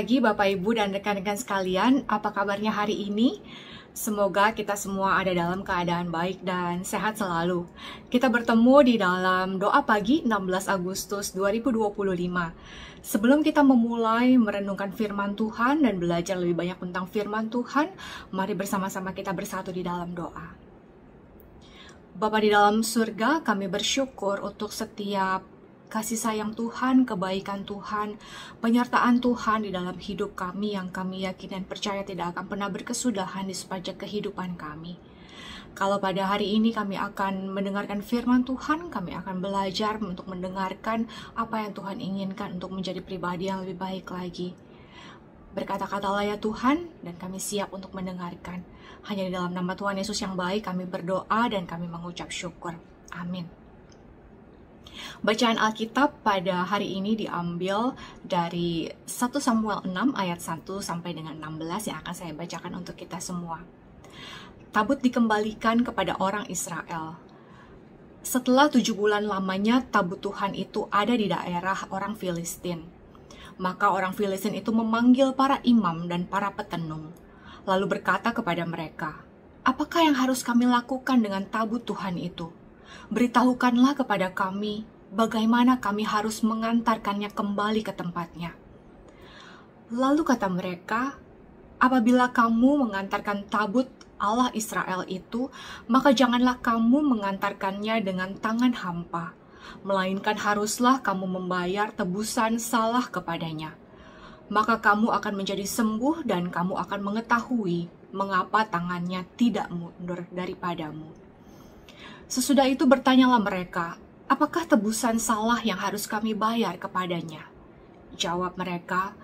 pagi Bapak Ibu dan rekan-rekan sekalian, apa kabarnya hari ini? Semoga kita semua ada dalam keadaan baik dan sehat selalu. Kita bertemu di dalam doa pagi 16 Agustus 2025. Sebelum kita memulai merenungkan firman Tuhan dan belajar lebih banyak tentang firman Tuhan, mari bersama-sama kita bersatu di dalam doa. Bapa di dalam surga, kami bersyukur untuk setiap kasih sayang Tuhan, kebaikan Tuhan, penyertaan Tuhan di dalam hidup kami yang kami yakin dan percaya tidak akan pernah berkesudahan di sepanjang kehidupan kami. Kalau pada hari ini kami akan mendengarkan firman Tuhan, kami akan belajar untuk mendengarkan apa yang Tuhan inginkan untuk menjadi pribadi yang lebih baik lagi. Berkata-katalah ya Tuhan, dan kami siap untuk mendengarkan. Hanya di dalam nama Tuhan Yesus yang baik kami berdoa dan kami mengucap syukur. Amin. Bacaan Alkitab pada hari ini diambil dari 1 Samuel 6 ayat 1 sampai dengan 16 yang akan saya bacakan untuk kita semua. Tabut dikembalikan kepada orang Israel. Setelah 7 bulan lamanya tabut Tuhan itu ada di daerah orang Filistin. Maka orang Filistin itu memanggil para imam dan para petenung, lalu berkata kepada mereka, "Apakah yang harus kami lakukan dengan tabut Tuhan itu? Beritahukanlah kepada kami bagaimana kami harus mengantarkannya kembali ke tempatnya." Lalu kata mereka, "Apabila kamu mengantarkan tabut Allah Israel itu, maka janganlah kamu mengantarkannya dengan tangan hampa, melainkan haruslah kamu membayar tebusan salah kepadanya. Maka kamu akan menjadi sembuh dan kamu akan mengetahui mengapa tangannya tidak mundur daripadamu." Sesudah itu bertanyalah mereka, "Apakah tebusan salah yang harus kami bayar kepadanya?" Jawab mereka,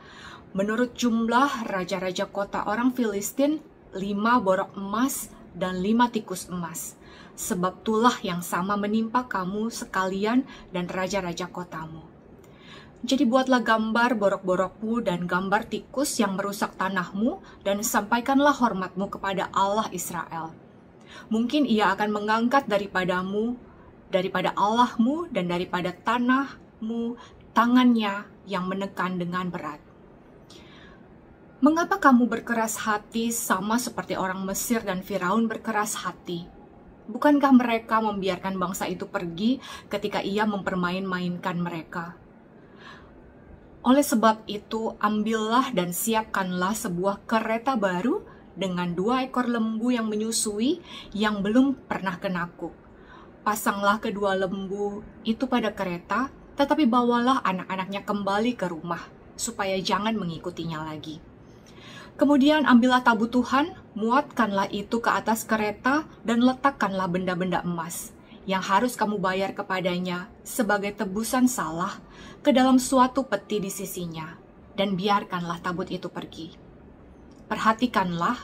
"Menurut jumlah raja-raja kota orang Filistin, 5 borok emas dan 5 tikus emas. Sebab itulah yang sama menimpa kamu sekalian dan raja-raja kotamu. Jadi buatlah gambar borok-borokmu dan gambar tikus yang merusak tanahmu dan sampaikanlah hormatmu kepada Allah Israel. Mungkin ia akan mengangkat daripada Allahmu dan daripada tanahmu tangannya yang menekan dengan berat. Mengapa kamu berkeras hati sama seperti orang Mesir dan Firaun berkeras hati? Bukankah mereka membiarkan bangsa itu pergi ketika ia mempermain-mainkan mereka? Oleh sebab itu, ambillah dan siapkanlah sebuah kereta baru dengan 2 ekor lembu yang menyusui yang belum pernah kenakuk. Pasanglah kedua lembu itu pada kereta, tetapi bawalah anak-anaknya kembali ke rumah, supaya jangan mengikutinya lagi. Kemudian ambillah tabut Tuhan, muatkanlah itu ke atas kereta, dan letakkanlah benda-benda emas yang harus kamu bayar kepadanya sebagai tebusan salah ke dalam suatu peti di sisinya, dan biarkanlah tabut itu pergi. Perhatikanlah,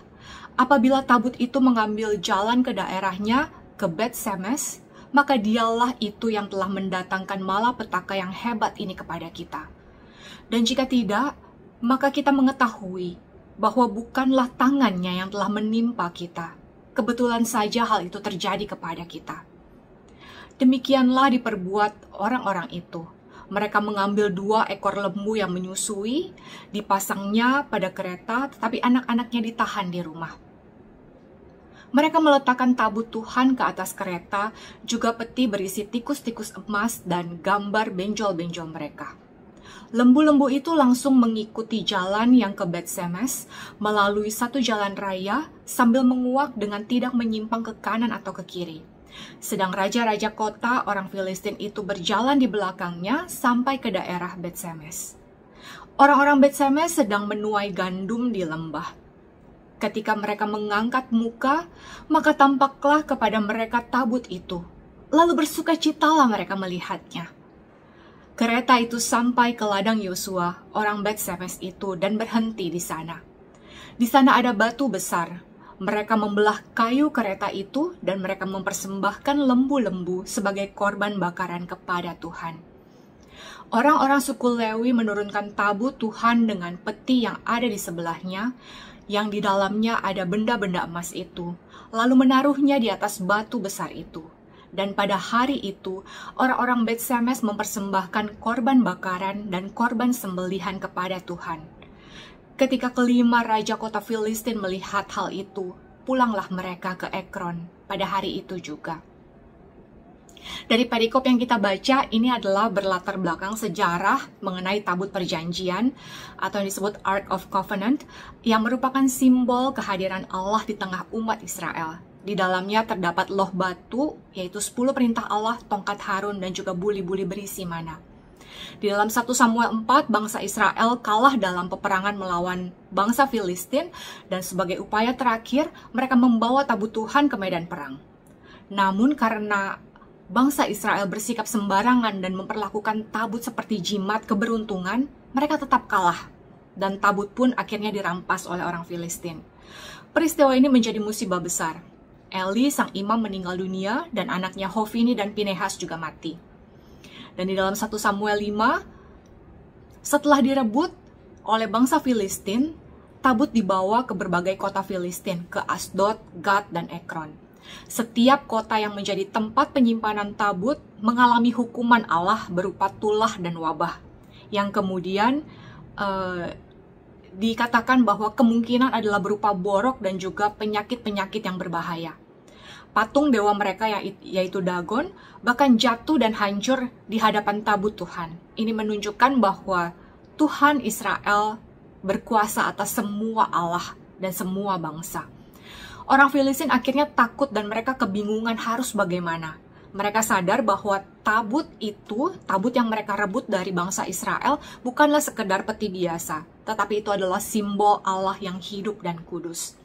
apabila tabut itu mengambil jalan ke daerahnya, ke Bet-Semes, maka dialah itu yang telah mendatangkan malapetaka yang hebat ini kepada kita. Dan jika tidak, maka kita mengetahui bahwa bukanlah tangannya yang telah menimpa kita. Kebetulan saja hal itu terjadi kepada kita. Demikianlah diperbuat orang-orang itu. Mereka mengambil 2 ekor lembu yang menyusui, dipasangnya pada kereta, tetapi anak-anaknya ditahan di rumah. Mereka meletakkan tabut Tuhan ke atas kereta, juga peti berisi tikus-tikus emas dan gambar benjol-benjol mereka. Lembu-lembu itu langsung mengikuti jalan yang ke Bet-Semes melalui satu jalan raya sambil menguak dengan tidak menyimpang ke kanan atau ke kiri. Sedang raja-raja kota orang Filistin itu berjalan di belakangnya sampai ke daerah Bet-Semes. Orang-orang Bet-Semes sedang menuai gandum di lembah. Ketika mereka mengangkat muka, maka tampaklah kepada mereka tabut itu. Lalu bersukacitalah mereka melihatnya. Kereta itu sampai ke ladang Yosua, orang Bet-Semes itu, dan berhenti di sana. Di sana ada batu besar. Mereka membelah kayu kereta itu dan mereka mempersembahkan lembu-lembu sebagai korban bakaran kepada Tuhan. Orang-orang suku Lewi menurunkan tabut Tuhan dengan peti yang ada di sebelahnya, yang di dalamnya ada benda-benda emas itu, lalu menaruhnya di atas batu besar itu. Dan pada hari itu, orang-orang Bet-Semes mempersembahkan korban bakaran dan korban sembelihan kepada Tuhan. Ketika kelima raja kota Filistin melihat hal itu, pulanglah mereka ke Ekron pada hari itu juga. Dari perikop yang kita baca, ini adalah berlatar belakang sejarah mengenai tabut perjanjian atau yang disebut Ark of Covenant, yang merupakan simbol kehadiran Allah di tengah umat Israel. Di dalamnya terdapat loh batu, yaitu 10 perintah Allah, tongkat Harun, dan juga buli-buli berisi mana. Di dalam 1 Samuel 4, bangsa Israel kalah dalam peperangan melawan bangsa Filistin, dan sebagai upaya terakhir, mereka membawa tabut Tuhan ke medan perang. Namun karena bangsa Israel bersikap sembarangan dan memperlakukan tabut seperti jimat keberuntungan, mereka tetap kalah, dan tabut pun akhirnya dirampas oleh orang Filistin. Peristiwa ini menjadi musibah besar. Eli, sang imam, meninggal dunia, dan anaknya Hofni dan Pinehas juga mati. Dan di dalam 1 Samuel 5, setelah direbut oleh bangsa Filistin, tabut dibawa ke berbagai kota Filistin, ke Asdod, Gad, dan Ekron. Setiap kota yang menjadi tempat penyimpanan tabut mengalami hukuman Allah berupa tulah dan wabah, yang kemudian dikatakan bahwa kemungkinan adalah berupa borok dan juga penyakit-penyakit yang berbahaya. Patung dewa mereka yaitu Dagon bahkan jatuh dan hancur di hadapan tabut Tuhan. Ini menunjukkan bahwa Tuhan Israel berkuasa atas semua Allah dan semua bangsa. Orang Filistin akhirnya takut dan mereka kebingungan harus bagaimana. Mereka sadar bahwa tabut yang mereka rebut dari bangsa Israel bukanlah sekedar peti biasa, tetapi itu adalah simbol Allah yang hidup dan kudus.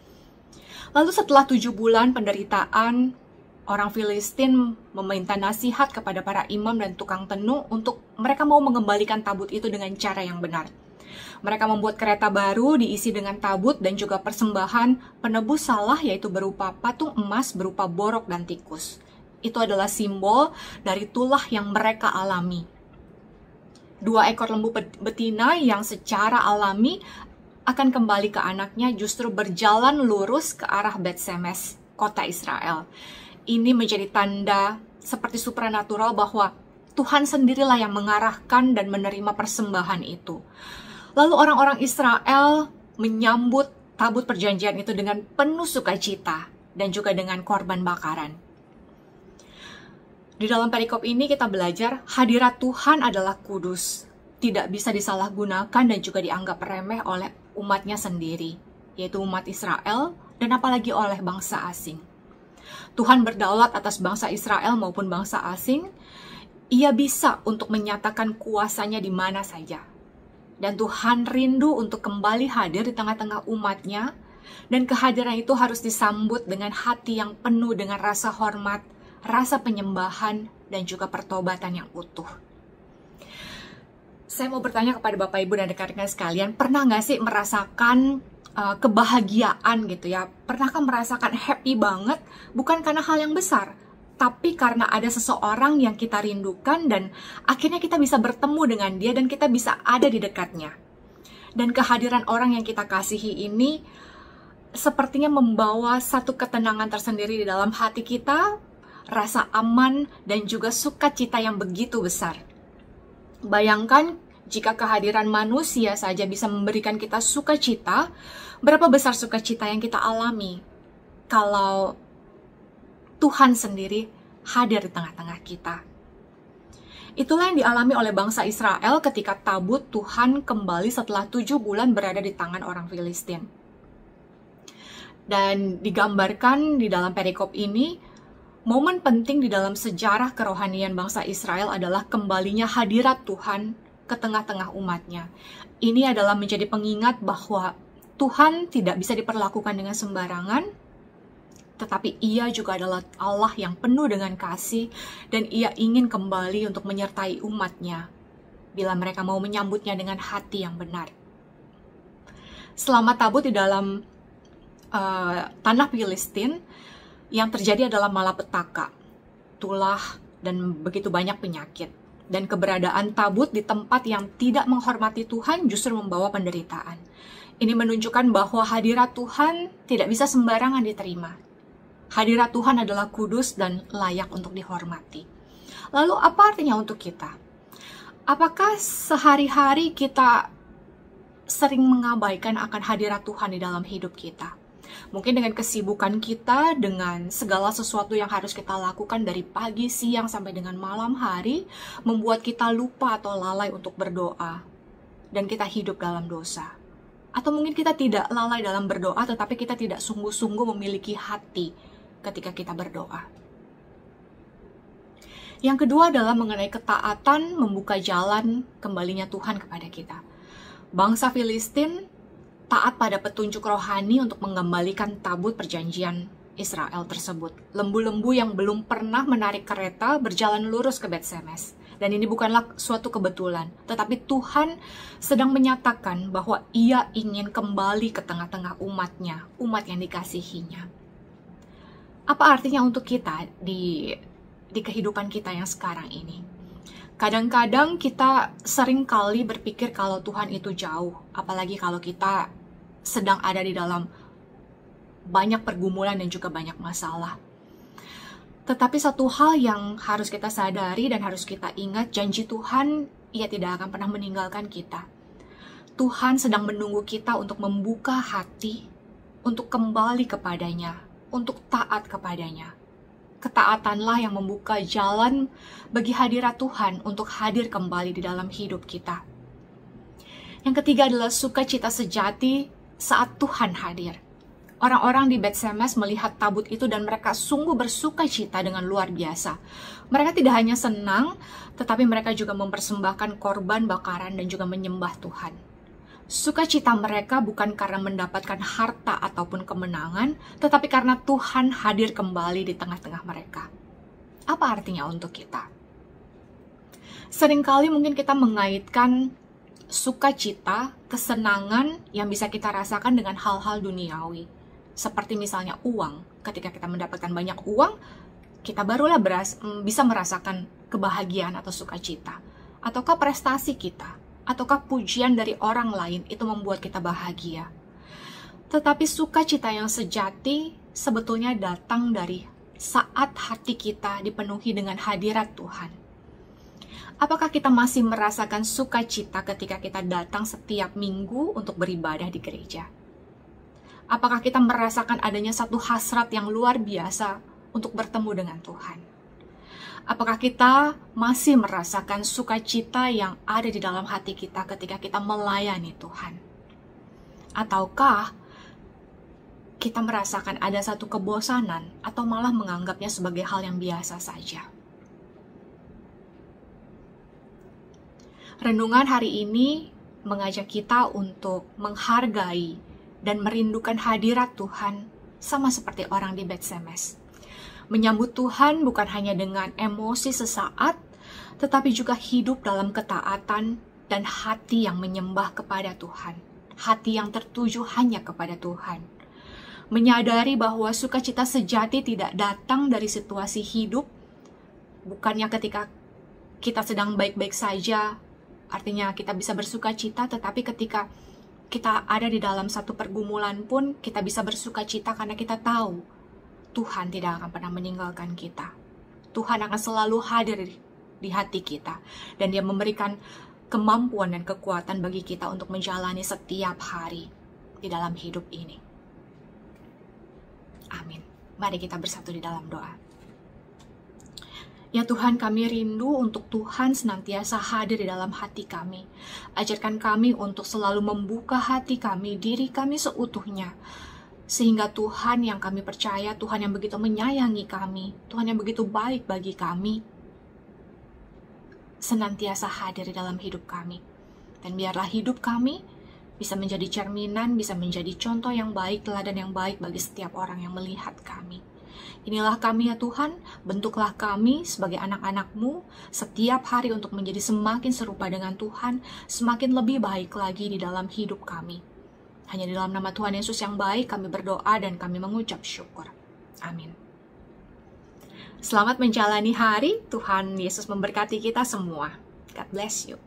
Lalu setelah 7 bulan penderitaan, orang Filistin meminta nasihat kepada para imam dan tukang tenun untuk mereka mau mengembalikan tabut itu dengan cara yang benar. Mereka membuat kereta baru diisi dengan tabut dan juga persembahan penebus salah, yaitu berupa patung emas berupa borok dan tikus. Itu adalah simbol dari tulah yang mereka alami. 2 ekor lembu betina yang secara alami akan kembali ke anaknya justru berjalan lurus ke arah Bet-Semes, kota Israel. Ini menjadi tanda seperti supranatural bahwa Tuhan sendirilah yang mengarahkan dan menerima persembahan itu. Lalu orang-orang Israel menyambut tabut perjanjian itu dengan penuh sukacita dan juga dengan korban bakaran. Di dalam perikop ini kita belajar hadirat Tuhan adalah kudus, tidak bisa disalahgunakan dan juga dianggap remeh oleh umatnya sendiri, yaitu umat Israel dan apalagi oleh bangsa asing. Tuhan berdaulat atas bangsa Israel maupun bangsa asing. Ia bisa untuk menyatakan kuasanya di mana saja. Dan Tuhan rindu untuk kembali hadir di tengah-tengah umatnya, dan kehadiran itu harus disambut dengan hati yang penuh dengan rasa hormat, rasa penyembahan, dan juga pertobatan yang utuh. Saya mau bertanya kepada Bapak Ibu dan rekan-rekan sekalian, pernah nggak sih merasakan kebahagiaan gitu ya? Pernahkah merasakan happy banget, bukan karena hal yang besar, tapi karena ada seseorang yang kita rindukan dan akhirnya kita bisa bertemu dengan dia dan kita bisa ada di dekatnya. Dan kehadiran orang yang kita kasihi ini sepertinya membawa satu ketenangan tersendiri di dalam hati kita, rasa aman dan juga sukacita yang begitu besar. Bayangkan jika kehadiran manusia saja bisa memberikan kita sukacita, berapa besar sukacita yang kita alami kalau Tuhan sendiri hadir di tengah-tengah kita. Itulah yang dialami oleh bangsa Israel ketika tabut Tuhan kembali setelah 7 bulan berada di tangan orang Filistin. Dan digambarkan di dalam perikop ini, momen penting di dalam sejarah kerohanian bangsa Israel adalah kembalinya hadirat Tuhan ke tengah-tengah umatnya. Ini adalah menjadi pengingat bahwa Tuhan tidak bisa diperlakukan dengan sembarangan, tetapi ia juga adalah Allah yang penuh dengan kasih, dan ia ingin kembali untuk menyertai umatnya bila mereka mau menyambutnya dengan hati yang benar. Selama tabut di dalam tanah Filistin, yang terjadi adalah malapetaka, tulah, dan begitu banyak penyakit. Dan keberadaan tabut di tempat yang tidak menghormati Tuhan justru membawa penderitaan. Ini menunjukkan bahwa hadirat Tuhan tidak bisa sembarangan diterima. Hadirat Tuhan adalah kudus dan layak untuk dihormati. Lalu apa artinya untuk kita? Apakah sehari-hari kita sering mengabaikan akan hadirat Tuhan di dalam hidup kita. Mungkin dengan kesibukan kita, dengan segala sesuatu yang harus kita lakukan dari pagi, siang, sampai dengan malam hari, membuat kita lupa atau lalai untuk berdoa, dan kita hidup dalam dosa. Atau mungkin kita tidak lalai dalam berdoa, tetapi kita tidak sungguh-sungguh memiliki hati ketika kita berdoa. Yang kedua adalah mengenai ketaatan membuka jalan kembalinya Tuhan kepada kita. Bangsa Filistin taat pada petunjuk rohani untuk mengembalikan tabut perjanjian Israel tersebut. Lembu-lembu yang belum pernah menarik kereta berjalan lurus ke Bet-Semes. Dan ini bukanlah suatu kebetulan, tetapi Tuhan sedang menyatakan bahwa Ia ingin kembali ke tengah-tengah umatnya, umat yang dikasihinya. Apa artinya untuk kita di kehidupan kita yang sekarang ini? Kadang-kadang kita sering kali berpikir kalau Tuhan itu jauh, apalagi kalau kita sedang ada di dalam banyak pergumulan dan juga banyak masalah. Tetapi satu hal yang harus kita sadari dan harus kita ingat, janji Tuhan, Ia tidak akan pernah meninggalkan kita. Tuhan sedang menunggu kita untuk membuka hati, untuk kembali kepadanya, untuk taat kepadanya. Ketaatanlah yang membuka jalan bagi hadirat Tuhan untuk hadir kembali di dalam hidup kita. Yang ketiga adalah sukacita sejati saat Tuhan hadir. Orang-orang di Bet-Semes melihat tabut itu dan mereka sungguh bersukacita dengan luar biasa. Mereka tidak hanya senang, tetapi mereka juga mempersembahkan korban bakaran dan juga menyembah Tuhan. Sukacita mereka bukan karena mendapatkan harta ataupun kemenangan, tetapi karena Tuhan hadir kembali di tengah-tengah mereka. Apa artinya untuk kita? Seringkali mungkin kita mengaitkan sukacita, kesenangan yang bisa kita rasakan dengan hal-hal duniawi. Seperti misalnya uang. Ketika kita mendapatkan banyak uang, kita barulah bisa merasakan kebahagiaan atau sukacita. Ataukah prestasi kita, ataukah pujian dari orang lain itu membuat kita bahagia. Tetapi sukacita yang sejati sebetulnya datang dari saat hati kita dipenuhi dengan hadirat Tuhan. Apakah kita masih merasakan sukacita ketika kita datang setiap minggu untuk beribadah di gereja? Apakah kita merasakan adanya satu hasrat yang luar biasa untuk bertemu dengan Tuhan? Apakah kita masih merasakan sukacita yang ada di dalam hati kita ketika kita melayani Tuhan? Ataukah kita merasakan ada satu kebosanan atau malah menganggapnya sebagai hal yang biasa saja? Renungan hari ini mengajak kita untuk menghargai dan merindukan hadirat Tuhan sama seperti orang di Bet-Semes. Menyambut Tuhan bukan hanya dengan emosi sesaat, tetapi juga hidup dalam ketaatan dan hati yang menyembah kepada Tuhan. Hati yang tertuju hanya kepada Tuhan. Menyadari bahwa sukacita sejati tidak datang dari situasi hidup, bukannya ketika kita sedang baik-baik saja, artinya kita bisa bersukacita, tetapi ketika kita ada di dalam satu pergumulan pun, kita bisa bersukacita karena kita tahu Tuhan tidak akan pernah meninggalkan kita. Tuhan akan selalu hadir di hati kita. Dan Dia memberikan kemampuan dan kekuatan bagi kita untuk menjalani setiap hari di dalam hidup ini. Amin. Mari kita bersatu di dalam doa. Ya Tuhan, kami rindu untuk Tuhan senantiasa hadir di dalam hati kami. Ajarkan kami untuk selalu membuka hati kami, diri kami seutuhnya. Sehingga Tuhan yang kami percaya, Tuhan yang begitu menyayangi kami, Tuhan yang begitu baik bagi kami, senantiasa hadir di dalam hidup kami. Dan biarlah hidup kami bisa menjadi cerminan, bisa menjadi contoh yang baik, teladan yang baik bagi setiap orang yang melihat kami. Inilah kami ya Tuhan, bentuklah kami sebagai anak-anak-Mu setiap hari untuk menjadi semakin serupa dengan Tuhan, semakin lebih baik lagi di dalam hidup kami. Hanya di dalam nama Tuhan Yesus yang baik kami berdoa dan kami mengucap syukur. Amin. Selamat menjalani hari, Tuhan Yesus memberkati kita semua. God bless you.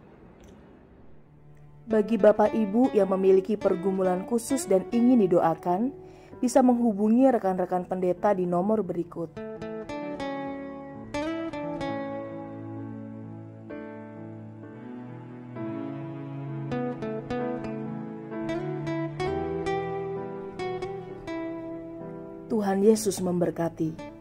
Bagi Bapak Ibu yang memiliki pergumulan khusus dan ingin didoakan, bisa menghubungi rekan-rekan pendeta di nomor berikut. Tuhan Yesus memberkati.